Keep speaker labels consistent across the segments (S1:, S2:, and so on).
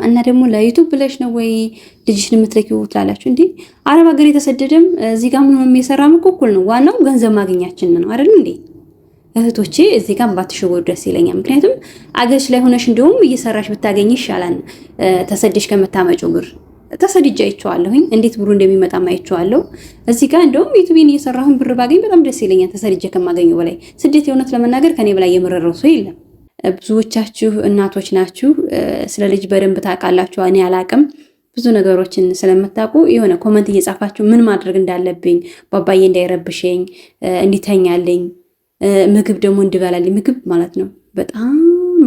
S1: እና ደግሞ ለዩቲዩብ ብለሽ ነው ወይ ልጅሽን የምትልኪው ትላላችሁ እንዴ? አረብ ሀገር የተሰደደም እዚህ ጋር ምን የሚሰራም እኩል ነው። ዋናው ገንዘብ ማግኛችን ነው አይደል እንዴ? እህቶቼ እዚህ ጋር ባትሸወዱ ደስ ይለኛል። ምክንያቱም አገርሽ ላይ ሆነሽ እንደውም እየሰራሽ ብታገኝ ይሻላል ተሰደሽ ከምታመጪው ብር። ተሰድጄ አይቼዋለሁኝ እንዴት ብሩ እንደሚመጣ አይቼዋለሁ። እዚህ ጋር እንደውም ዩቲዩብን እየሰራሁን ብር ባገኝ በጣም ደስ ይለኛል ተሰድጄ ከማገኘው በላይ። ስደት የእውነት ለመናገር ከኔ በላይ የመረረው ሰው የለም። ብዙዎቻችሁ እናቶች ናችሁ፣ ስለ ልጅ በደንብ ታውቃላችሁ። እኔ አላቅም። ብዙ ነገሮችን ስለምታውቁ የሆነ ኮመንት እየጻፋችሁ ምን ማድረግ እንዳለብኝ፣ ባባዬ እንዳይረብሸኝ፣ እንዲተኛልኝ፣ ምግብ ደግሞ እንድበላልኝ። ምግብ ማለት ነው በጣም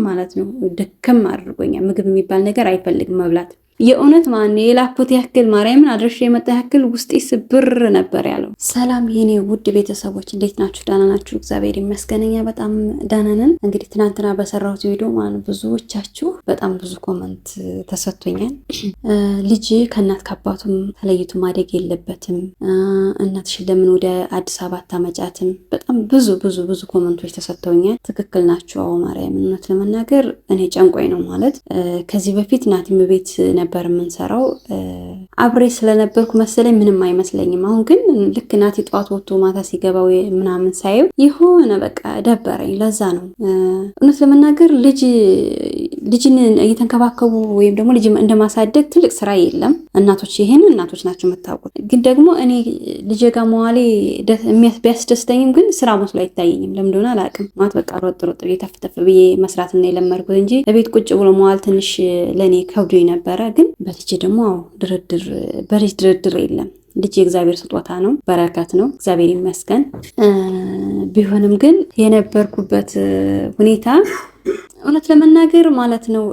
S1: ማለት ነው ደከም አድርጎኛል። ምግብ የሚባል ነገር አይፈልግም መብላት። የእውነት ማን የላኩት ያክል ማርያምን አድርሼ የመጣ ያክል ውስጤ ስብር ነበር ያለው። ሰላም የኔ ውድ ቤተሰቦች እንዴት ናችሁ? ደህና ናችሁ? እግዚአብሔር ይመስገነኛ በጣም ደህና ነን። እንግዲህ ትናንትና በሰራሁት ቪዲዮ ማለት ብዙዎቻችሁ በጣም ብዙ ኮመንት ተሰጥቶኛል። ልጅ ከእናት ከአባቱም ተለይቶ ማደግ የለበትም፣ እናትሽን ለምን ወደ አዲስ አበባ አታመጫትም? በጣም ብዙ ኮመንቶች ተሰጥተውኛል። ትክክል ናችሁ። አዎ ማርያምን እውነት ለመናገር እኔ ጨንቆኝ ነው ማለት ከዚህ በፊት ናቲም ቤት ነበር የምንሰራው አብሬ ስለነበርኩ መሰለኝ ምንም አይመስለኝም። አሁን ግን ልክ ናቲ ጧት ወጥቶ ማታ ሲገባው ምናምን ሳየው የሆነ በቃ ደበረኝ። ለዛ ነው እውነት ለመናገር ልጅን እየተንከባከቡ ወይም ደግሞ ልጅ እንደማሳደግ ትልቅ ስራ የለም። እናቶች ናቸው የምታውቁት። ግን ደግሞ እኔ ልጅ ጋር መዋሌ ቢያስደስተኝም ግን ስራ መስሎ አይታየኝም። ለምን እንደሆነ አላውቅም። ማለት በቃ ሮጥ እየተፍተፍ ብዬ መስራትና የለመድኩት እንጂ በቤት ቁጭ ብሎ መዋል ትንሽ ለእኔ ከብዶኝ ነበረ። ግን በልጅ ደግሞ ድርድር የለም። ልጅ የእግዚአብሔር ስጦታ ነው፣ በረከት ነው። እግዚአብሔር ይመስገን። ቢሆንም ግን የነበርኩበት ሁኔታ እውነት ለመናገር ማለት ነው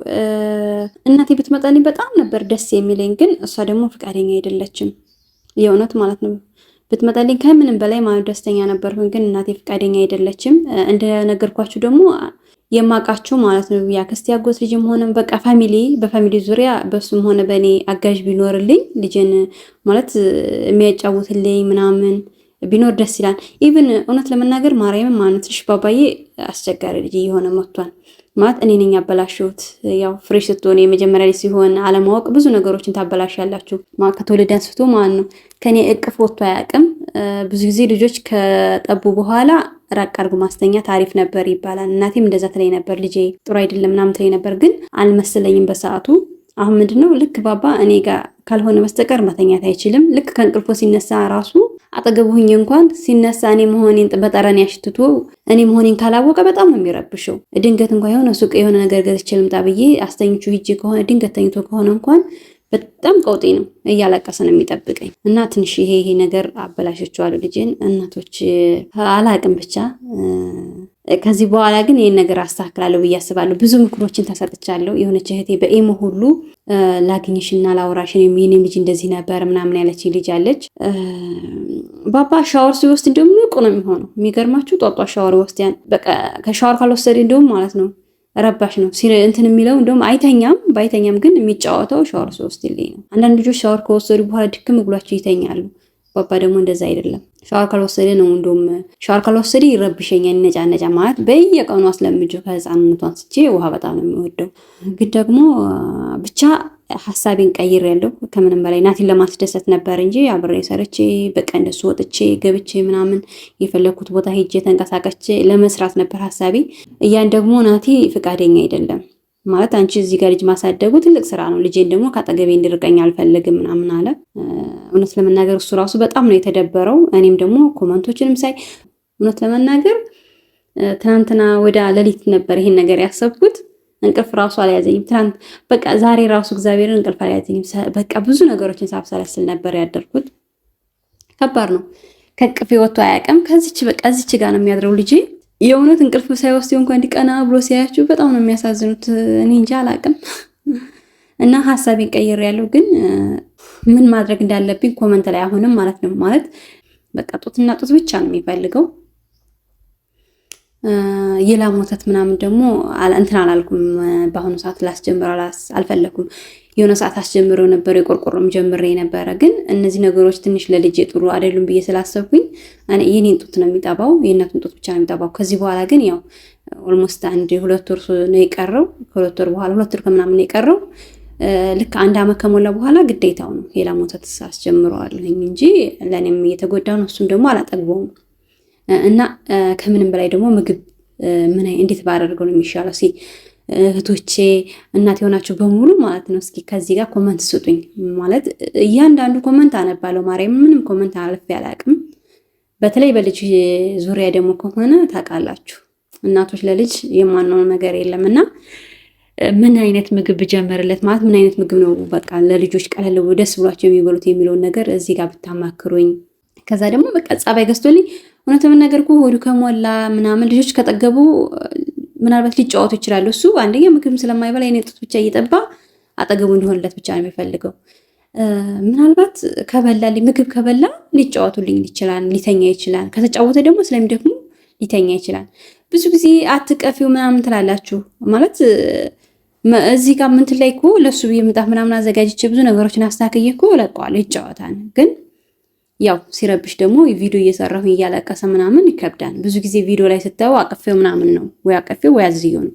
S1: እናቴ ብትመጣልኝ በጣም ነበር ደስ የሚለኝ። ግን እሷ ደግሞ ፈቃደኛ አይደለችም። የእውነት ማለት ነው ብትመጣልኝ ከምንም በላይ ማለት ደስተኛ ነበርኩኝ። ግን እናቴ ፈቃደኛ አይደለችም። እንደነገርኳችሁ ደግሞ የማውቃችሁ ማለት ነው ያክስት ያጎት ልጅም ሆነ በቃ በፋሚሊ ዙሪያ በሱም ሆነ በእኔ አጋዥ ቢኖርልኝ ልጅን ማለት የሚያጫውትልኝ ምናምን ቢኖር ደስ ይላል። ኢቭን እውነት ለመናገር ማርያምን ማነትሽ ባባዬ አስቸጋሪ ልጅ እየሆነ መጥቷል። ማለት እኔ ነኝ ያበላሽሁት። ያው ፍሬሽ ስትሆን የመጀመሪያ ልጅ ሲሆን አለማወቅ ብዙ ነገሮችን ታበላሻላችሁ። ማለት ከተወለደ አንስቶ ማለት ነው ከኔ እቅፍ ወጥቶ አያውቅም። ብዙ ጊዜ ልጆች ከጠቡ በኋላ ራቅ አድርጎ ማስተኛት አሪፍ ነበር ይባላል። እናቴም እንደዛ ትለኝ ነበር፣ ልጄ ጥሩ አይደለም ምናምን ትለኝ ነበር። ግን አልመሰለኝም በሰዓቱ። አሁን ምንድነው ልክ ባባ እኔ ጋር ካልሆነ በስተቀር መተኛት አይችልም። ልክ ከእንቅልፎ ሲነሳ ራሱ አጠገቡኝ እንኳን ሲነሳ እኔ መሆኔን በጠረን ያሽትቶ እኔ መሆኔን ካላወቀ በጣም ነው የሚረብሸው። ድንገት እንኳን የሆነ ሱቅ የሆነ ነገር ገዝቼ ልምጣ ብዬ አስተኝቹ ሂጂ ከሆነ ድንገት ተኝቶ ከሆነ እንኳን በጣም ቀውጤ ነው፣ እያለቀሰ ነው የሚጠብቀኝ። እና ትንሽ ይሄ ነገር አበላሸችዋለሁ ልጄን። እናቶች አላቅም ብቻ ከዚህ በኋላ ግን ይህን ነገር አስተካክላለሁ ብዬ አስባለሁ። ብዙ ምክሮችን ተሰጥቻለሁ። የሆነች እህቴ በኤሞ ሁሉ ላግኝሽና ላውራሽን የኔም ልጅ እንደዚህ ነበር ምናምን ያለች ልጅ አለች። ባባ ሻወር ሲወስድ እንደውም ንቁ ነው የሚሆነው። የሚገርማችሁ ጧጧ ሻወር ወስድ በቃ ከሻወር ካልወሰደ እንደውም ማለት ነው ረባሽ ነው እንትን የሚለው እንደውም ባይተኛም ግን የሚጫወተው ሻወር ሲወስድልኝ ነው። አንዳንድ ልጆች ሻወር ከወሰዱ በኋላ ድክም ብሏቸው ይተኛሉ። ባባ ደግሞ እንደዛ አይደለም። ሻወር ካልወሰደ ነው እንደውም ሻወር ካልወሰደ ይረብሸኛል፣ ነጫ ማለት በየቀኑ አስለምጆ ከህፃንነቱ አንስቼ ውሃ በጣም ነው የሚወደው። ግን ደግሞ ብቻ ሀሳቤን ቀይሬያለሁ። ከምንም በላይ ናቲን ለማስደሰት ነበር እንጂ አብሬ ሰርቼ በቃ እንደሱ ወጥቼ ገብቼ ምናምን የፈለኩት ቦታ ሄጄ ተንቀሳቀቼ ለመስራት ነበር ሀሳቤ። እያን ደግሞ ናቲ ፈቃደኛ አይደለም። ማለት አንቺ እዚህ ጋር ልጅ ማሳደጉ ትልቅ ስራ ነው፣ ልጄን ደግሞ ካጠገቤ እንዲርቀኝ አልፈልግም ምናምን አለ። እውነት ለመናገር እሱ ራሱ በጣም ነው የተደበረው። እኔም ደግሞ ኮመንቶችንም ሳይ እውነት ለመናገር ትናንትና ወደ ሌሊት ነበር ይሄን ነገር ያሰብኩት። እንቅልፍ ራሱ አልያዘኝም ትናንት። በቃ ዛሬ ራሱ እግዚአብሔርን እንቅልፍ አልያዘኝም። በቃ ብዙ ነገሮችን ሳብሰለስል ነበር ያደርኩት። ከባድ ነው። ከእቅፌ ወጥቶ አያውቅም። ከዚች ጋር ነው የሚያድረው ልጄ። የእውነት እንቅልፍ ሳይወስድ እንኳን እንዲቀና ብሎ ሲያያችሁ በጣም ነው የሚያሳዝኑት። እኔ እንጃ አላውቅም። እና ሀሳቤን ቀይሬያለሁ። ግን ምን ማድረግ እንዳለብኝ ኮመንት ላይ አሁንም ማለት ነው ማለት በቃ ጡትና ጡት ብቻ ነው የሚፈልገው። የላም ወተት ምናምን ደግሞ እንትን አላልኩም። በአሁኑ ሰዓት ላስጀምር አልፈለኩም። የሆነ ሰዓት አስጀምረው ነበር፣ የቆርቆሮም ጀምሬ ነበረ። ግን እነዚህ ነገሮች ትንሽ ለልጄ ጥሩ አይደሉም ብዬ ስላሰብኩኝ የኔን ጡት ነው የሚጠባው፣ የእናቱን ጡት ብቻ ነው የሚጠባው። ከዚህ በኋላ ግን ያው ኦልሞስት 2 ወር ነው የቀረው። ከ2 ወር በኋላ 2 ወር ከምናምን ነው የቀረው። ልክ 1 ዓመት ከሞላ በኋላ ግዴታው ነው ሌላ ሞተት አስጀምረዋለሁኝ እንጂ ለኔም እየተጎዳው ነው፣ እሱም ደግሞ አላጠግበውም። እና ከምንም በላይ ደግሞ ምግብ እንዴት ባደርገው ነው የሚሻለው? እስኪ እህቶቼ እናት የሆናችሁ በሙሉ ማለት ነው እስኪ ከዚህ ጋር ኮመንት ስጡኝ። ማለት እያንዳንዱ ኮመንት አነባለሁ። ማርያም ምንም ኮመንት አልፌ አላቅም። በተለይ በልጅ ዙሪያ ደግሞ ከሆነ ታውቃላችሁ እናቶች ለልጅ የማንነው ነገር የለም። እና ምን አይነት ምግብ ብጀምርለት ማለት ምን አይነት ምግብ ነው በቃ ለልጆች ቀለል ደስ ብሏቸው የሚበሉት የሚለውን ነገር እዚህ ጋር ብታማክሩኝ። ከዛ ደግሞ በቃ ጸባይ ገዝቶልኝ እውነት ምን ነገር ሆዱ ከሞላ ምናምን ልጆች ከጠገቡ ምናልባት ሊጫወቱ ይችላሉ። እሱ አንደኛ ምግብ ስለማይበላ የኔ ጡት ብቻ እየጠባ አጠገቡ እንዲሆንለት ብቻ ነው የሚፈልገው። ምናልባት ከበላልኝ ምግብ ከበላ ሊጫወቱልኝ ይችላል፣ ሊተኛ ይችላል። ከተጫወተ ደግሞ ስለሚደክሙ ሊተኛ ይችላል። ብዙ ጊዜ አትቀፊው ምናምን ትላላችሁ ማለት እዚህ ጋር ምንትን ላይ እኮ ለሱ ምጣፍ ምናምን አዘጋጅቼ ብዙ ነገሮችን አስተካክዬ እኮ እለቀዋለሁ፣ ይጫወታል። ግን ያው ሲረብሽ ደግሞ ቪዲዮ እየሰራሁ እያለቀሰ ምናምን ይከብዳል። ብዙ ጊዜ ቪዲዮ ላይ ስታዩ አቅፌው ምናምን ነው ወይ አቅፌው ወይ አዝየው ነው።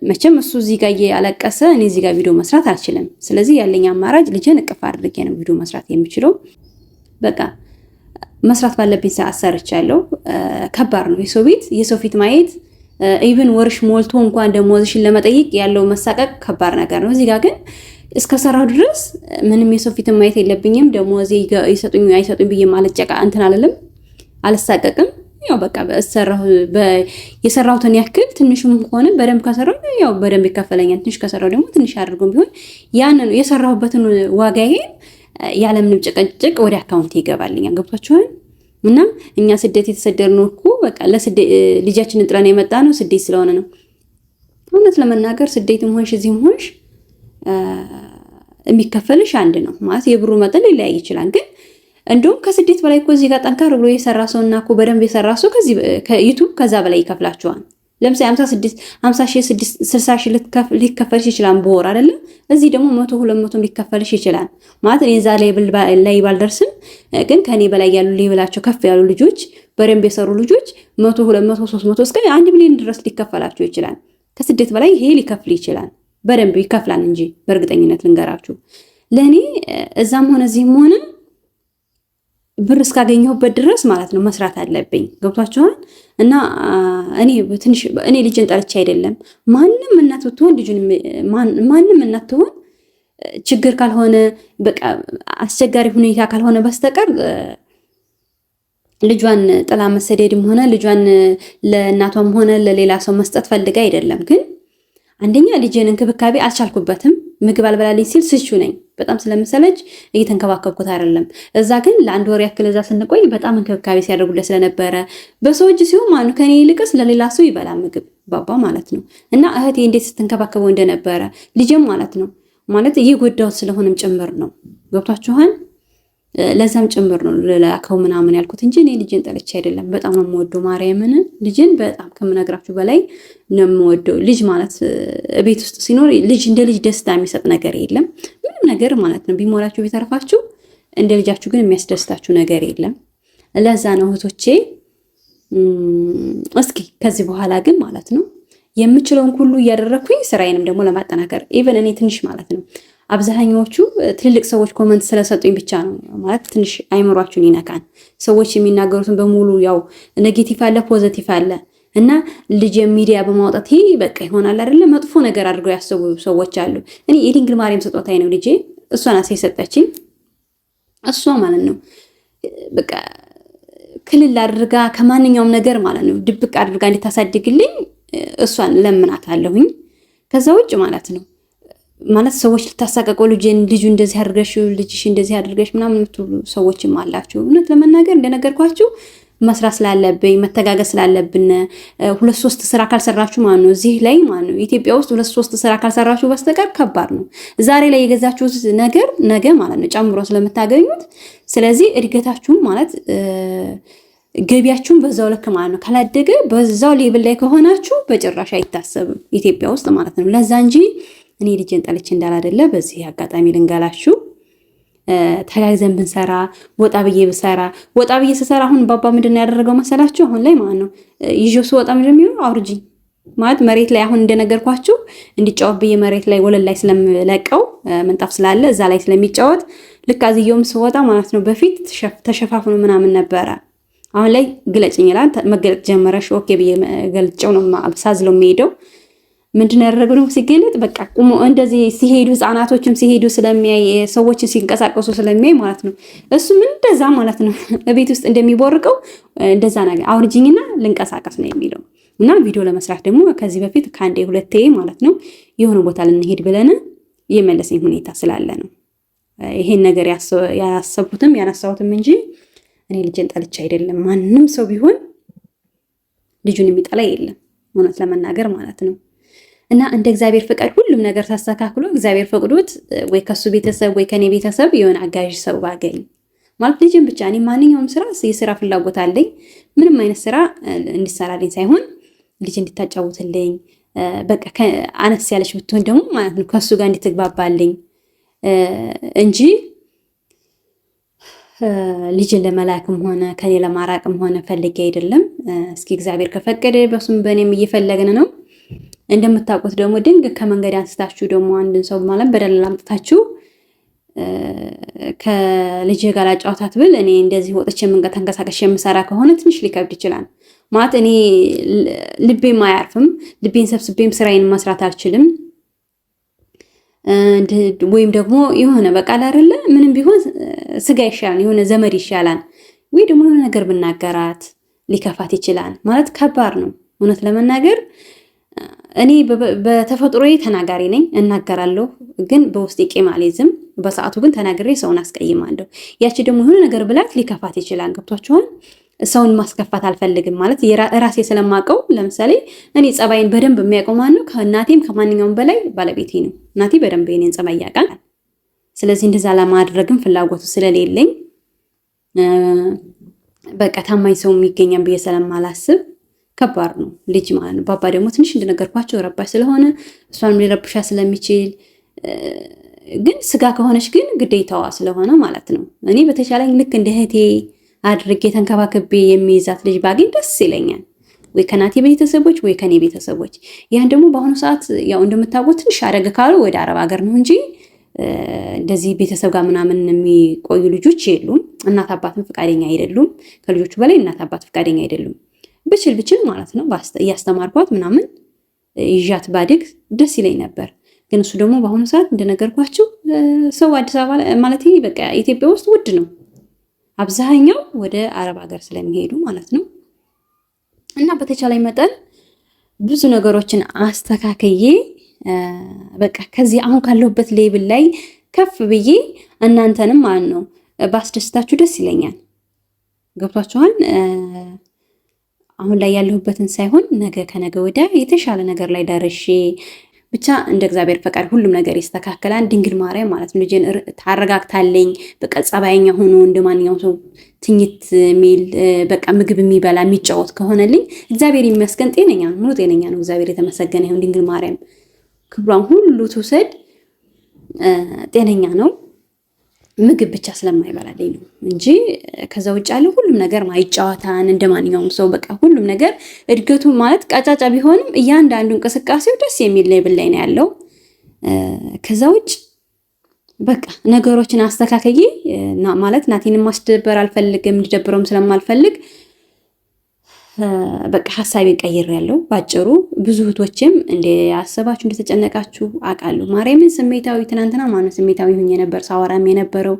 S1: መቼም እሱ እዚህ ጋር እያለቀሰ እኔ እዚህ ጋር ቪዲዮ መስራት አልችልም። ስለዚህ ያለኝ አማራጭ ልጄን እቅፍ አድርጌ ነው ቪዲዮ መስራት የምችለው። በቃ መስራት ባለብኝ ሰዓት ሰርቻለሁ። ከባድ ነው የሰው ቤት የሰው ፊት ማየት። ኢቭን ወርሽ ሞልቶ እንኳን ደሞዝሽን ለመጠየቅ ያለው መሳቀቅ ከባድ ነገር ነው። እዚህ ጋር ግን እስከሰራሁ ድረስ ምንም የሰው ፊት ማየት የለብኝም። ደሞዝ ይሰጡኝ አይሰጡኝ ብዬ ማለጨቃ እንትን አልልም፣ አልሳቀቅም። ያው በቃ የሰራሁትን ያክል ትንሽም ሆነ በደንብ ከሰራሁ ያው በደንብ ይከፈለኛል። ትንሽ ከሰራሁ ደግሞ ትንሽ አድርጎም ቢሆን ያንን የሰራሁበትን ዋጋዬን ያለምንም ጭቅጭቅ ወደ አካውንት ይገባልኛል። ገብቷችኋል? እና እኛ ስደት የተሰደድነው እኮ በቃ ልጃችንን ጥለን የመጣ ነው ስደት ስለሆነ ነው። እውነት ለመናገር ስደትም ሆንሽ እዚህም ሆንሽ የሚከፈልሽ አንድ ነው ማለት የብሩ መጠን ሊለያይ ይችላል። ግን እንደውም ከስደት በላይ እኮ እዚህ ጋር ጠንካር ብሎ የሰራ ሰው እና እኮ በደንብ የሰራ ሰው ከዩቱብ ከዛ በላይ ይከፍላቸዋል። ለምሳሌ 60 ሺህ ሊከፈልሽ ይችላል በወር አይደለም። እዚህ ደግሞ 100 200 ሊከፈልሽ ይችላል ማለት እኔ ዛ ላይ ባልደርስም፣ ግን ከኔ በላይ ያሉ ሌብላቸው ከፍ ያሉ ልጆች በደንብ የሰሩ ልጆች 100 200 300 እስከ 1 ሚሊዮን ድረስ ሊከፈላቸው ይችላል። ከስደት በላይ ይሄ ሊከፍል ይችላል። በደንብ ይከፍላል እንጂ በእርግጠኝነት ልንገራችሁ ለእኔ እዛም ሆነ እዚህም ሆነ ብር እስካገኘሁበት ድረስ ማለት ነው መስራት አለብኝ። ገብቷችኋል? እና እኔ ልጅን ጠልቼ አይደለም። ማንም እናት ብትሆን ማንም እናት ትሆን ችግር ካልሆነ በቃ አስቸጋሪ ሁኔታ ካልሆነ በስተቀር ልጇን ጥላ መሰደድም ሆነ ልጇን ለእናቷም ሆነ ለሌላ ሰው መስጠት ፈልጋ አይደለም። ግን አንደኛ ልጄን እንክብካቤ አልቻልኩበትም። ምግብ አልበላልኝ ሲል ስቹ ነኝ። በጣም ስለምሰለች እየተንከባከብኩት አይደለም። እዛ ግን ለአንድ ወር ያክል እዛ ስንቆይ በጣም እንክብካቤ ሲያደርጉለት ስለነበረ በሰው እጅ ሲሆን ማኑ ከኔ ይልቅስ ለሌላ ሰው ይበላ ምግብ ባባ ማለት ነው። እና እህቴ እንዴት ስትንከባከበው እንደነበረ ልጅም ማለት ነው ማለት እየጎዳሁት ስለሆነም ጭምር ነው። ገብቷችኋል? ለዛም ጭምር ነው ለላከው ምናምን ያልኩት እንጂ እኔ ልጅን ጠልቼ አይደለም። በጣም ነው የምወደው ማርያምን። ልጅን በጣም ከምነግራችሁ በላይ ነው የምወደው። ልጅ ማለት ቤት ውስጥ ሲኖር ልጅ እንደ ልጅ ደስታ የሚሰጥ ነገር የለም ምንም ነገር ማለት ነው። ቢሞላችሁ ቢተርፋችሁ እንደ ልጃችሁ ግን የሚያስደስታችሁ ነገር የለም። ለዛ ነው እህቶቼ እስኪ ከዚህ በኋላ ግን ማለት ነው የምችለውን ሁሉ እያደረኩኝ ስራዬንም ደግሞ ለማጠናከር ኢቨን እኔ ትንሽ ማለት ነው አብዛኛዎቹ ትልልቅ ሰዎች ኮመንት ስለሰጡኝ ብቻ ነው ማለት ትንሽ አይምሯችሁን ይነካል። ሰዎች የሚናገሩትን በሙሉ ያው ኔጌቲቭ አለ ፖዚቲቭ አለ እና ልጅ ሚዲያ በማውጣት ይሄ በቃ ይሆናል አይደለ መጥፎ ነገር አድርገው ያሰቡ ሰዎች አሉ። እኔ የድንግል ማርያም ስጦታዬ ነው ልጄ። እሷ ናት የሰጠችኝ። እሷ ማለት ነው በቃ ክልል አድርጋ ከማንኛውም ነገር ማለት ነው ድብቅ አድርጋ እንድታሳድግልኝ እሷን ለምናታለሁኝ። ከዛ ውጭ ማለት ነው ማለት ሰዎች ልታሳቀቀው ልጁ እንደዚህ አድርገሽ ልጅሽ እንደዚህ አድርገሽ ምናምን የምትሉ ሰዎችም አላችሁ። እውነት ለመናገር እንደነገርኳችሁ መስራት ስላለብኝ መተጋገዝ ስላለብን 2-3 ስራ ካልሰራችሁ ማለት ነው እዚህ ላይ ማለት ነው ኢትዮጵያ ውስጥ 2-3 ስራ ካልሰራችሁ በስተቀር ከባድ ነው። ዛሬ ላይ የገዛችሁት ነገር ነገ ማለት ነው ጨምሮ ስለምታገኙት፣ ስለዚህ እድገታችሁም ማለት ገቢያችሁን በዛው ልክ ማለት ነው ካላደገ በዛው ሌብል ላይ ከሆናችሁ በጭራሽ አይታሰብም ኢትዮጵያ ውስጥ ማለት ነው። ለዛ እንጂ እኔ ልጄን ጠልቼ እንዳላደለ በዚህ አጋጣሚ ልንገላችሁ። ተጋግዘን ብንሰራ ወጣ ብዬ ስሰራ አሁን ባባ ምንድን ነው ያደረገው መሰላችሁ? አሁን ላይ ማለት ነው ይዤው ስወጣ ምንድን ነው አውርጂኝ ማለት መሬት ላይ አሁን እንደነገርኳችሁ እንዲጫወት ብዬ መሬት ላይ ወለል ላይ ስለምለቀው ምንጣፍ ስላለ እዛ ላይ ስለሚጫወት ልክ አዝየውም ስወጣ ማለት ነው በፊት ተሸፋፍኖ ምናምን ነበረ። አሁን ላይ ግለጭኝ ይላል መገለጥ ጀመረሽ። ኦኬ ብዬ ገልጨው ነው ሳዝለው የሚሄደው። ምንድን ያደረገው ሲገለጥ በቃ ቁሞ እንደዚህ ሲሄዱ ህፃናቶችም ሲሄዱ ስለሚያይ ሰዎችን ሲንቀሳቀሱ ስለሚያይ ማለት ነው እሱም እንደዛ ማለት ነው ቤት ውስጥ እንደሚቦርቀው እንደዛ ነገር አውርጅኝና ልንቀሳቀስ ነው የሚለው። እና ቪዲዮ ለመስራት ደግሞ ከዚህ በፊት ከአንዴ ሁለቴ ማለት ነው የሆነ ቦታ ልንሄድ ብለን የመለሰኝ ሁኔታ ስላለ ነው ይሄን ነገር ያሰብኩትም ያነሳሁትም እንጂ እኔ ልጅን ጠልቼ አይደለም። ማንም ሰው ቢሆን ልጁን የሚጠላ የለም እውነት ለመናገር ማለት ነው። እና እንደ እግዚአብሔር ፍቃድ ሁሉም ነገር ተስተካክሎ እግዚአብሔር ፈቅዶት ወይ ከሱ ቤተሰብ ወይ ከኔ ቤተሰብ የሆነ አጋዥ ሰው ባገኝ ማለት ልጅን ብቻ እኔ ማንኛውም ስራ የስራ ፍላጎት አለኝ። ምንም አይነት ስራ እንዲሰራልኝ ሳይሆን ልጅ እንድታጫውትልኝ በቃ አነስ ያለች ብትሆን ደግሞ ማለት ነው ከሱ ጋር እንድትግባባልኝ እንጂ ልጅን ለመላክም ሆነ ከኔ ለማራቅም ሆነ ፈልጌ አይደለም። እስኪ እግዚአብሔር ከፈቀደ በሱም በእኔም እየፈለግን ነው። እንደምታውቁት ደግሞ ድንገት ከመንገድ አንስታችሁ ደግሞ አንድን ሰው ማለት በደላላ አምጥታችሁ ከልጅ ጋር ላጫውታት ብል እኔ እንደዚህ ወጥቼ መንገድ ተንቀሳቀሽ የምሰራ ከሆነ ትንሽ ሊከብድ ይችላል። ማለት እኔ ልቤም አያርፍም። ልቤን ሰብስቤም ስራዬን መስራት አልችልም። ወይም ደግሞ የሆነ በቃል አይደለ ምንም ቢሆን ስጋ ይሻላል፣ የሆነ ዘመድ ይሻላል። ወይ ደግሞ የሆነ ነገር ብናገራት ሊከፋት ይችላል። ማለት ከባድ ነው እውነት ለመናገር እኔ በተፈጥሮዬ ተናጋሪ ነኝ፣ እናገራለሁ። ግን በውስጤ ቂም አልይዝም። በሰዓቱ ግን ተናግሬ ሰውን አስቀይማለሁ። ያቺ ደግሞ የሆነ ነገር ብላት ሊከፋት ይችላል። ገብቷችኋል? ሰውን ማስከፋት አልፈልግም። ማለት ራሴ ስለማውቀው ለምሳሌ እኔ ጸባይን በደንብ የሚያውቀው ማን ነው? ከእናቴም ከማንኛውም በላይ ባለቤቴ ነው። እናቴ በደንብ የኔን ጸባይ ያውቃል። ስለዚህ እንደዛ ለማድረግም ፍላጎቱ ስለሌለኝ በቃ ታማኝ ሰው የሚገኛም ብዬ ስለማላስብ ከባድ ነው ልጅ ማለት ነው። ባባ ደግሞ ትንሽ እንደነገርኳቸው ረባሽ ስለሆነ እሷንም ሊረብሻ ስለሚችል ግን ስጋ ከሆነች ግን ግዴታዋ ስለሆነ ማለት ነው። እኔ በተቻለኝ ልክ እንደ እህቴ አድርጌ ተንከባክቤ የሚይዛት ልጅ ባገኝ ደስ ይለኛል። ወይ ከናቴ ቤተሰቦች ወይ ከኔ ቤተሰቦች። ያን ደግሞ በአሁኑ ሰዓት ያው እንደምታውቁት ትንሽ አደግ ካሉ ወደ አረብ ሀገር ነው እንጂ እንደዚህ ቤተሰብ ጋር ምናምን የሚቆዩ ልጆች የሉም። እናት አባትም ፈቃደኛ አይደሉም። ከልጆቹ በላይ እናት አባት ፈቃደኛ አይደሉም። ብችል ማለት ነው እያስተማርኳት ምናምን ይዣት ባድግ ደስ ይለኝ ነበር። ግን እሱ ደግሞ በአሁኑ ሰዓት እንደነገርኳችሁ ሰው አዲስ አበባ ማለት በቃ ኢትዮጵያ ውስጥ ውድ ነው። አብዛኛው ወደ አረብ ሀገር ስለሚሄዱ ማለት ነው። እና በተቻለኝ መጠን ብዙ ነገሮችን አስተካክዬ በቃ ከዚህ አሁን ካለሁበት ሌብል ላይ ከፍ ብዬ እናንተንም ማለት ነው ባስደስታችሁ ደስ ይለኛል። ገብቷችኋል? አሁን ላይ ያለሁበትን ሳይሆን ነገ ከነገ ወዲያ የተሻለ ነገር ላይ ደርሼ ብቻ እንደ እግዚአብሔር ፈቃድ ሁሉም ነገር ይስተካከላል። ድንግል ማርያም ማለት ነው ልጄን ታረጋግታለኝ። በቃ ጸባይኛ ሆኖ እንደማንኛውም ሰው ትኝት የሚል በቃ ምግብ የሚበላ የሚጫወት ከሆነልኝ እግዚአብሔር ይመስገን። ጤነኛ ነው፣ ሙሉ ጤነኛ ነው። እግዚአብሔር የተመሰገነ ይሁን። ድንግል ማርያም ክብሯን ሁሉ ትውሰድ። ጤነኛ ነው። ምግብ ብቻ ስለማይበላልኝ ነው እንጂ ከዛ ውጭ ያለው ሁሉም ነገር ማይጫወታን እንደማንኛውም ሰው በቃ ሁሉም ነገር እድገቱ ማለት ቀጫጫ ቢሆንም እያንዳንዱ እንቅስቃሴው ደስ የሚል ሌብል ላይ ነው ያለው። ከዛ ውጭ በቃ ነገሮችን አስተካክዬ ማለት ናቲንም ማስደበር አልፈልግም፣ እንዲደብረውም ስለማልፈልግ በቃ ሐሳቤን ቀይሬያለሁ። ባጭሩ ብዙ እህቶችም እንደያሰባችሁ እንደተጨነቃችሁ አውቃለሁ። ማርያምን ስሜታዊ ትናንትና ማነው ስሜታዊ ሆኜ ነበር ሳወራም የነበረው።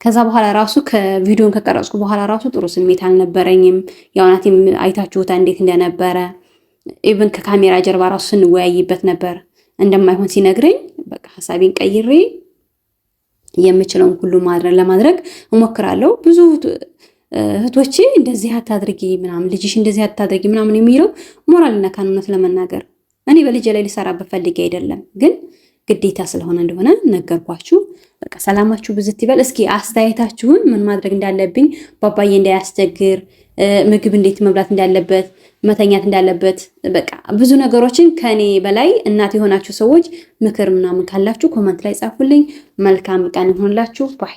S1: ከዛ በኋላ ራሱ ከቪዲዮን ከቀረጽኩ በኋላ ራሱ ጥሩ ስሜት አልነበረኝም። ያው ናቲም አይታችሁታ እንዴት እንደነበረ ኢቭን ከካሜራ ጀርባ ራሱ ስንወያይበት ነበር። እንደማይሆን ሲነግረኝ በቃ ሐሳቤን ቀይሬ የምችለውን ሁሉ ለማድረግ እሞክራለሁ። ብዙ እህቶቼ እንደዚህ አታድርጊ ምናምን ልጅሽ እንደዚህ አታድርጊ ምናምን የሚለው ሞራል ነካን። እውነት ለመናገር እኔ በልጄ ላይ ሊሰራበት ፈልጌ አይደለም፣ ግን ግዴታ ስለሆነ እንደሆነ ነገርኳችሁ። በቃ ሰላማችሁ ብዝት ይበል። እስኪ አስተያየታችሁን ምን ማድረግ እንዳለብኝ፣ ባባዬ እንዳያስቸግር፣ ምግብ እንዴት መብላት እንዳለበት፣ መተኛት እንዳለበት፣ በቃ ብዙ ነገሮችን ከኔ በላይ እናት የሆናችሁ ሰዎች ምክር ምናምን ካላችሁ ኮመንት ላይ ጻፉልኝ። መልካም ቀን ይሁንላችሁ ባይ